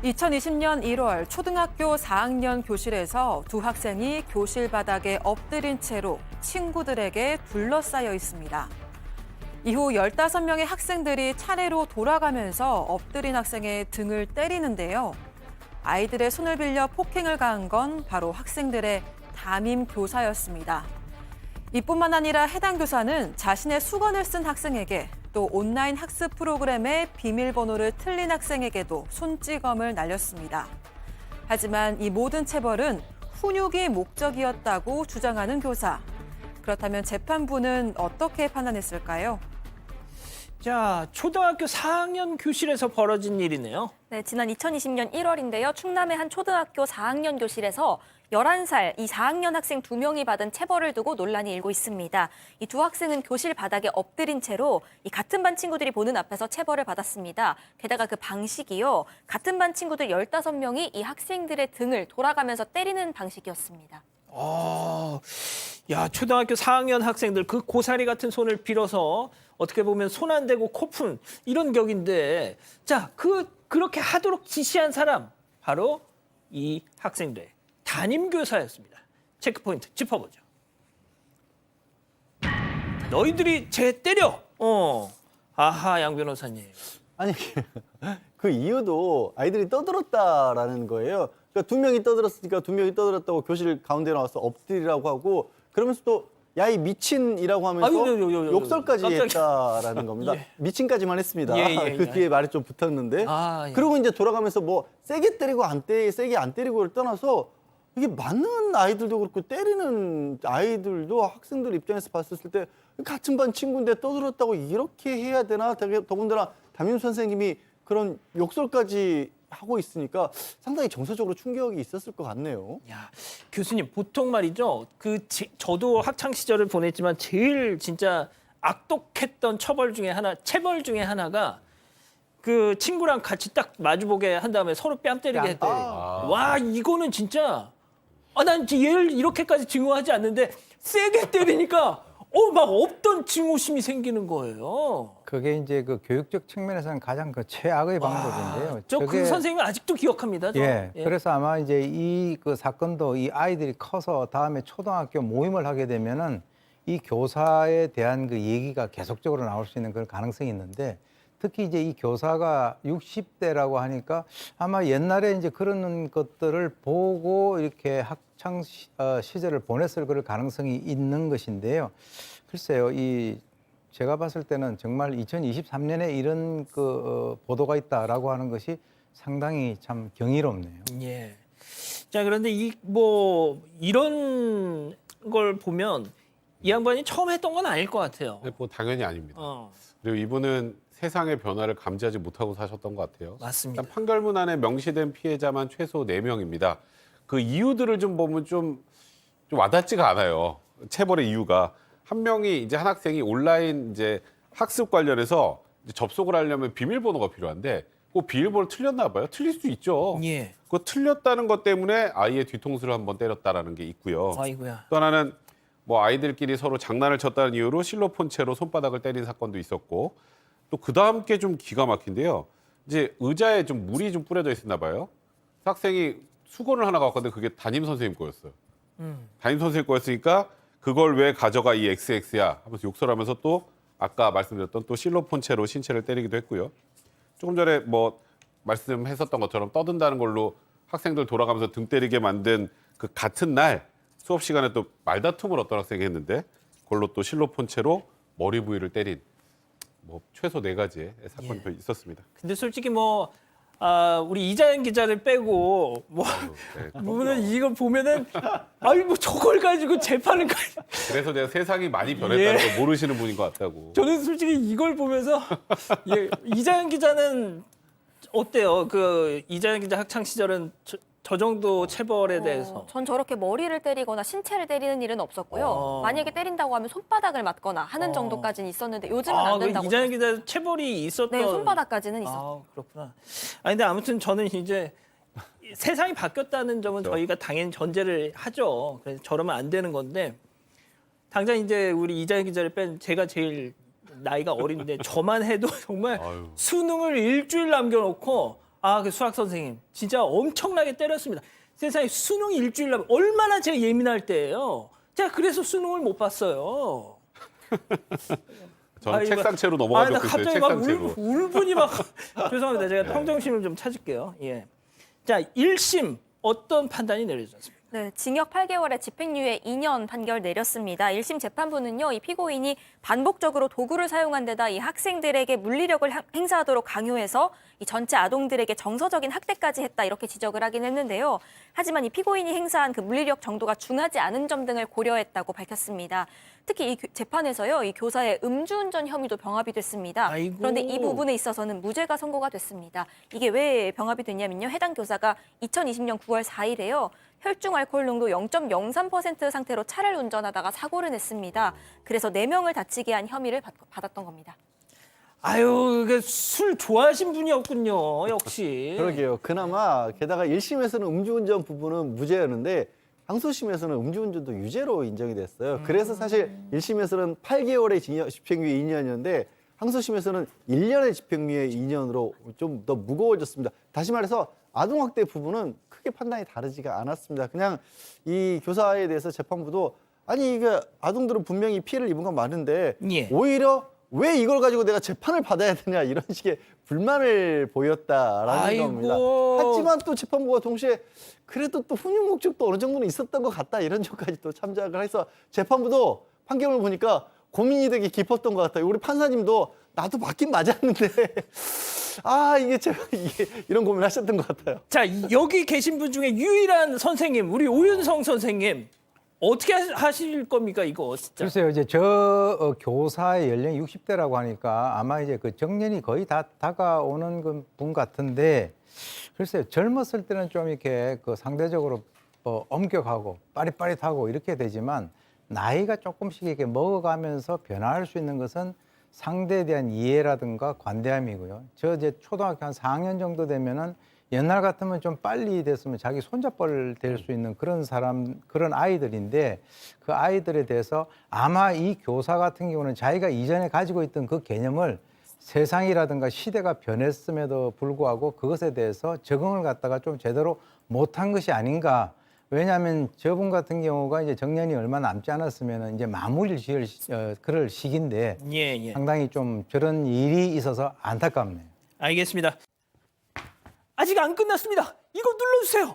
2020년 1월 초등학교 4학년 교실에서 두 학생이 교실 바닥에 엎드린 채로 친구들에게 둘러싸여 있습니다. 이후 15명의 학생들이 차례로 돌아가면서 엎드린 학생의 등을 때리는데요. 아이들의 손을 빌려 폭행을 가한 건 바로 학생들의 담임 교사였습니다. 이뿐만 아니라 해당 교사는 자신의 수건을 쓴 학생에게 또 온라인 학습 프로그램의 비밀번호를 틀린 학생에게도 손찌검을 날렸습니다. 하지만 이 모든 체벌은 훈육이 목적이었다고 주장하는 교사. 그렇다면 재판부는 어떻게 판단했을까요? 자, 초등학교 4학년 교실에서 벌어진 일이네요. 네, 지난 2020년 1월인데요. 충남의 한 초등학교 4학년 교실에서 11살 이 4학년 학생 2명이 받은 체벌을 두고 논란이 일고 있습니다. 이 두 학생은 교실 바닥에 엎드린 채로 이 같은 반 친구들이 보는 앞에서 체벌을 받았습니다. 게다가 그 방식이요. 같은 반 친구들 15명이 이 학생들의 등을 돌아가면서 때리는 방식이었습니다. 야, 초등학교 4학년 학생들 그 고사리 같은 손을 빌어서 어떻게 보면 손 안 대고 코 푼 이런 격인데, 자, 그렇게 하도록 지시한 사람 바로 이 학생들 담임 교사였습니다. 체크 포인트 짚어보죠. 너희들이 쟤 때려. 아하, 양 변호사님. 아니 그 이유도 아이들이 떠들었다라는 거예요. 그러니까 두 명이 떠들었으니까 두 명이 떠들었다고 교실 가운데 나와서 엎드리라고 하고 그러면서 또 야 이 미친이라고 하면서 욕설까지 깜짝이야. 했다라는 겁니다. 예. 미친까지만 했습니다. 예. 그 뒤에 말이 좀 붙었는데 예. 그리고 이제 돌아가면서 뭐 세게 때리고 세게 안 때리고를 떠나서 이게 맞는 아이들도 그렇고 때리는 아이들도 학생들 입장에서 봤을 때 같은 반 친구인데 떠들었다고 이렇게 해야 되나? 더군다나 담임 선생님이 그런 욕설까지 하고 있으니까 상당히 정서적으로 충격이 있었을 것 같네요. 야, 교수님 보통 말이죠. 저도 학창 시절을 보냈지만 제일 진짜 악독했던 체벌 중에 하나가 그 친구랑 같이 딱 마주보게 한 다음에 서로 뺨 때리게 했대. 와, 이거는 진짜 난 얘를 이렇게까지 증오하지 않는데 세게 때리니까 막 없던 증오심이 생기는 거예요. 그게 이제 그 교육적 측면에서는 가장 그 최악의 방법인데요. 저 그 선생님 아직도 기억합니다. 저. 예. 그래서 아마 이제 이 그 사건도 이 아이들이 커서 다음에 초등학교 모임을 하게 되면은 이 교사에 대한 그 얘기가 계속적으로 나올 수 있는 그런 가능성이 있는데 특히 이제 이 교사가 60대라고 하니까 아마 옛날에 이제 그런 것들을 보고 이렇게 학창 시절을 보냈을 그럴 가능성이 있는 것인데요. 글쎄요, 제가 봤을 때는 정말 2023년에 이런 보도가 있다라고 하는 것이 상당히 참 경이롭네요. 예. 자, 그런데 이런 걸 보면 이 양반이 처음 했던 건 아닐 것 같아요. 뭐 당연히 아닙니다. 어, 그리고 이분은 세상의 변화를 감지하지 못하고 사셨던 것 같아요. 맞습니다. 일단 판결문 안에 명시된 피해자만 최소 4명입니다. 그 이유들을 좀 보면 좀 와닿지가 않아요. 체벌의 이유가 한 명이 이제 한 학생이 온라인 이제 학습 관련해서 이제 접속을 하려면 비밀번호가 필요한데 그 비밀번호 틀렸나 봐요. 틀릴 수 있죠. 예. 그거 틀렸다는 것 때문에 아이의 뒤통수를 한번 때렸다라는 게 있고요. 아이고야. 또 하나는 뭐 아이들끼리 서로 장난을 쳤다는 이유로 실로폰채로 손바닥을 때린 사건도 있었고 또 그 다음 게 좀 기가 막힌데요. 이제 의자에 좀 물이 좀 뿌려져 있었나 봐요. 학생이 수건을 하나 갖고 왔는데 그게 담임 선생님 거였어요. 담임 선생님 거였으니까 그걸 왜 가져가 이 XX야 하면서 욕설하면서 또 아까 말씀드렸던 또 실로폰채로 신체를 때리기도 했고요. 조금 전에 뭐 말씀했었던 것처럼 떠든다는 걸로 학생들 돌아가면서 등 때리게 만든 그 같은 날 수업 시간에 또 말다툼을 어떤 학생이 했는데 그걸로 또 실로폰채로 머리 부위를 때린 뭐 최소 4가지의 사건이 있었습니다. 근데 솔직히 우리 이자연 기자를 빼고 보면은 이걸 보면은 뭐 저걸 가지고 재판을 그래서 제가 세상이 많이 변했다는 걸 모르시는 분인 것 같다고. 저는 솔직히 이걸 보면서 이자연 기자는 어때요? 그 이자연 기자 학창 시절은 저 정도 체벌에 대해서 전 저렇게 머리를 때리거나 신체를 때리는 일은 없었고요. 만약에 때린다고 하면 손바닥을 맞거나 하는 정도까지는 있었는데 요즘은 안 된다고. 이자연 기자 체벌이 있었던. 네, 손바닥까지는 있었어요. 그렇구나. 근데 아무튼 저는 이제 세상이 바뀌었다는 점은 저희가 당연히 전제를 하죠. 그래서 저러면 안 되는 건데 당장 이제 우리 이자연 기자를 뺀 제가 제일 나이가 어린데 저만 해도 정말 수능을 일주일 남겨놓고 그 수학 선생님 진짜 엄청나게 때렸습니다. 세상에 수능 일주일 남 얼마나 제가 예민할 때예요. 제가 그래서 수능을 못 봤어요. 저는 이거- 책상채로 나 넘어가고 있어요. 갑자기 막 책상채로. 울분이 막 죄송합니다. 제가 평정심을 좀 찾을게요. 예. 자, 1심 어떤 판단이 내려졌습니까? 네, 징역 8개월에 집행유예 2년 판결 내렸습니다. 1심 재판부는요, 이 피고인이 반복적으로 도구를 사용한 데다 이 학생들에게 물리력을 행사하도록 강요해서 이 전체 아동들에게 정서적인 학대까지 했다 이렇게 지적을 하긴 했는데요. 하지만 이 피고인이 행사한 그 물리력 정도가 중하지 않은 점 등을 고려했다고 밝혔습니다. 특히 이 재판에서요, 이 교사의 음주운전 혐의도 병합이 됐습니다. 아이고. 그런데 이 부분에 있어서는 무죄가 선고가 됐습니다. 이게 왜 병합이 됐냐면요, 해당 교사가 2020년 9월 4일에요. 혈중 알코올 농도 0.03% 상태로 차를 운전하다가 사고를 냈습니다. 그래서 4명을 다치게 한 혐의를 받았던 겁니다. 아유, 술 좋아하신 분이었군요. 역시. 그러게요. 그나마 게다가 1심에서는 음주운전 부분은 무죄였는데 항소심에서는 음주운전도 유죄로 인정이 됐어요. 그래서 사실 1심에서는 8개월의 집행유예 2년이었는데 항소심에서는 1년의 집행유예 2년으로 좀 더 무거워졌습니다. 다시 말해서 아동학대 부분은 크게 판단이 다르지가 않았습니다. 그냥 이 교사에 대해서 재판부도 아니 이게 아동들은 분명히 피해를 입은 건 많은데 예. 오히려 왜 이걸 가지고 내가 재판을 받아야 되냐 이런 식의 불만을 보였다라는 아이고. 겁니다. 하지만 또 재판부가 동시에 그래도 또 훈육 목적도 어느 정도는 있었던 것 같다 이런 점까지 또 참작을 해서 재판부도 판결을 보니까 고민이 되게 깊었던 것 같아요. 우리 판사님도 나도 맞긴 맞았는데 이게 제가 이런 고민을 하셨던 것 같아요. 자, 여기 계신 분 중에 유일한 선생님, 우리 오윤성 선생님. 어떻게 하실 겁니까, 이거 진짜? 글쎄요, 이제 교사의 연령이 60대라고 하니까 아마 이제 그 정년이 거의 다 다가오는 분 같은데, 글쎄요, 젊었을 때는 좀 이렇게 그 상대적으로 엄격하고 빠릿빠릿하고 이렇게 되지만 나이가 조금씩 이렇게 먹어가면서 변화할 수 있는 것은 상대에 대한 이해라든가 관대함이고요. 이제 초등학교 한 4학년 정도 되면은 옛날 같으면 좀 빨리 됐으면 자기 손잡벌 될 수 있는 그런 아이들인데 그 아이들에 대해서 아마 이 교사 같은 경우는 자기가 이전에 가지고 있던 그 개념을 세상이라든가 시대가 변했음에도 불구하고 그것에 대해서 적응을 갖다가 좀 제대로 못한 것이 아닌가. 왜냐하면 저분 같은 경우가 이제 정년이 얼마 남지 않았으면 이제 마무리를 지을 그럴 시기인데 예. 상당히 좀 저런 일이 있어서 안타깝네요. 알겠습니다. 아직 안 끝났습니다. 이거 눌러주세요.